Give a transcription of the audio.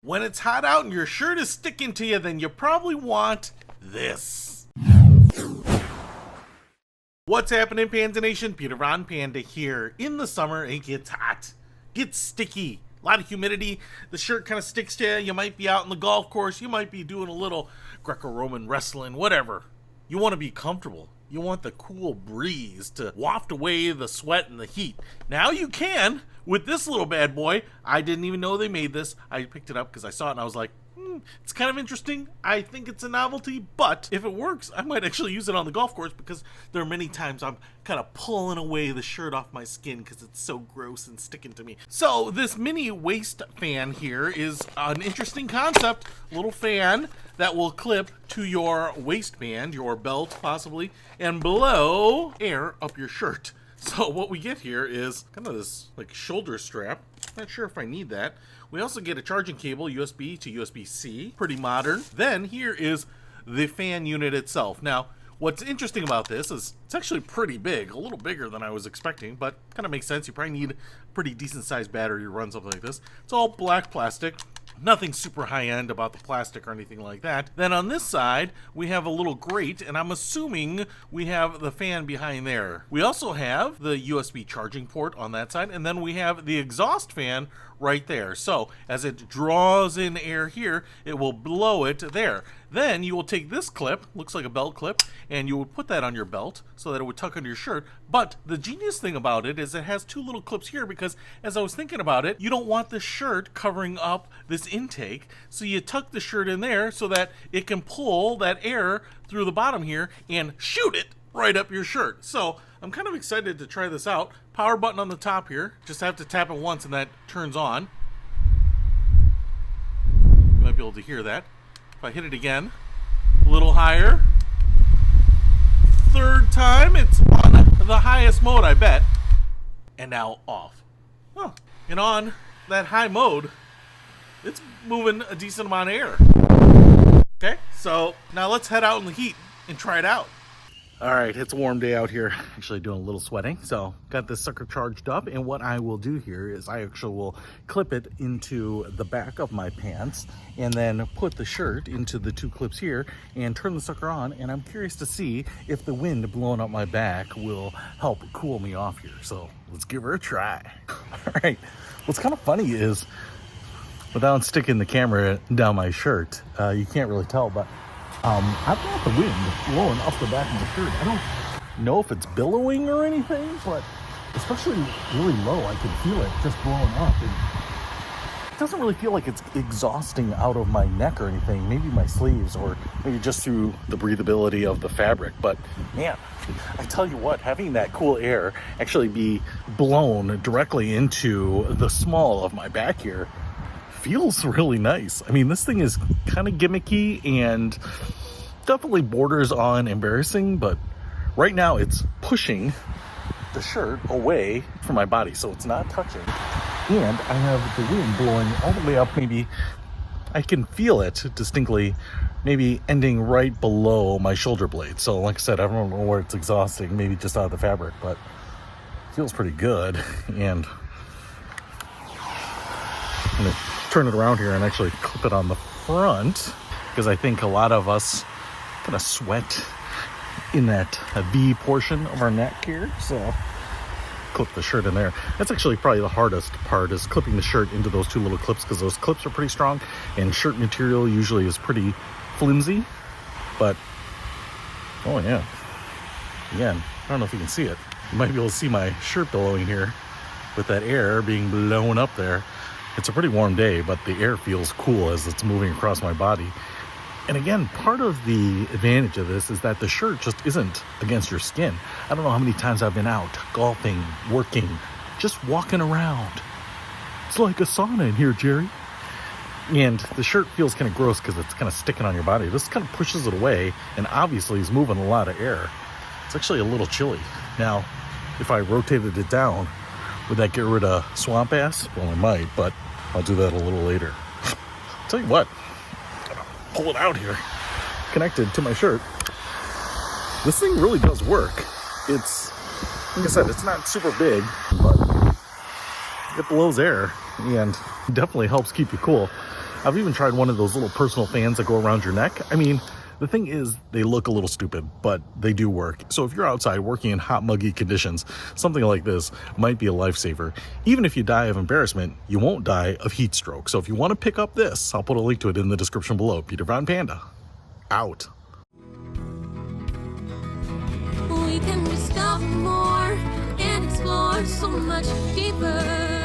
When it's hot out and your shirt is sticking to you, then you probably want this. What's happening, Panda Nation? Peter Von Panda here. In the summer, it gets hot, gets sticky, a lot of humidity. The shirt kind of sticks to you. You might be out on the golf course. You might be doing a little Greco-Roman wrestling, whatever. You want to be comfortable. You want the cool breeze to waft away the sweat and the heat. Now you can with this little bad boy. I didn't even know they made this. I picked it up because I saw it and I was like, it's kind of interesting. I think it's a novelty, but if it works, I might actually use it on the golf course because there are many times I'm kind of pulling away the shirt off my skin because it's so gross and sticking to me. So this mini waist fan here is an interesting concept. A little fan that will clip to your waistband, your belt possibly, and blow air up your shirt. So what we get here is kind of this like shoulder strap. Not sure if I need that. We also get a charging cable, USB to USB-C, pretty modern. Then here is the fan unit itself. Now, what's interesting about this is it's actually pretty big, a little bigger than I was expecting, but kind of makes sense. You probably need a pretty decent sized battery to run something like this. It's all black plastic. Nothing super high-end about the plastic or anything like that. Then on this side, we have a little grate, and I'm assuming we have the fan behind there. We also have the USB charging port on that side, and then we have the exhaust fan right there. So as it draws in air here, it will blow it there. Then you will take this clip, looks like a belt clip, and you would put that on your belt so that it would tuck under your shirt. But the genius thing about it is it has two little clips here because as I was thinking about it, you don't want the shirt covering up this intake. So you tuck the shirt in there so that it can pull that air through the bottom here and shoot it right up your shirt. So I'm kind of excited to try this out. Power button on the top here. Just have to tap it once and that turns on. You might be able to hear that. If I hit it again, a little higher. Third time, it's on the highest mode, I bet. And now off. Huh. And on that high mode, it's moving a decent amount of air. Okay, so now let's head out in the heat and try it out. All right, it's a warm day out here. Actually doing a little sweating. So got this sucker charged up, and what I will do here is I actually will clip it into the back of my pants and then put the shirt into the two clips here and turn the sucker on. And I'm curious to see if the wind blowing up my back will help cool me off here. So let's give her a try. All right, what's kind of funny is without sticking the camera down my shirt, you can't really tell, but I've got the wind blowing up the back of the shirt. I don't know if it's billowing or anything, but especially really low, I can feel it just blowing up. It doesn't really feel like it's exhausting out of my neck or anything. Maybe my sleeves or maybe just through the breathability of the fabric. But man, I tell you what, having that cool air actually be blown directly into the small of my back here feels really nice. I mean, this thing is kind of gimmicky and definitely borders on embarrassing, but right now it's pushing the shirt away from my body, so it's not touching. And I have the wind blowing all the way up. Maybe I can feel it distinctly, maybe ending right below my shoulder blade. So like I said, I don't know where it's exhausting, maybe just out of the fabric, but it feels pretty good. And I'm gonna turn it around here and actually clip it on the front because I think a lot of us kind of sweat in that V portion of our neck here. So clip the shirt in there. That's actually probably the hardest part, is clipping the shirt into those two little clips, because those clips are pretty strong and shirt material usually is pretty flimsy. But oh yeah, again, I don't know if you can see it. You might be able to see my shirt billowing here with that air being blown up there. It's a pretty warm day, but the air feels cool as it's moving across my body. And again, part of the advantage of this is that the shirt just isn't against your skin. I don't know how many times I've been out golfing, working, just walking around. It's like a sauna in here, Jerry. And the shirt feels kind of gross because it's kind of sticking on your body. This kind of pushes it away and obviously is moving a lot of air. It's actually a little chilly. Now, if I rotated it down, would that get rid of swamp ass? Well, it might, but I'll do that a little later. Tell you what, pull it out here, connected to my shirt. This thing really does work. It's, like I said, it's not super big, but it blows air and definitely helps keep you cool. I've even tried one of those little personal fans that go around your neck. I mean, the thing is, they look a little stupid, but they do work. So if you're outside working in hot, muggy conditions, something like this might be a lifesaver. Even if you die of embarrassment, you won't die of heat stroke. So if you want to pick up this, I'll put a link to it in the description below. Peter Von Panda, out. We can discover more and explore so much deeper.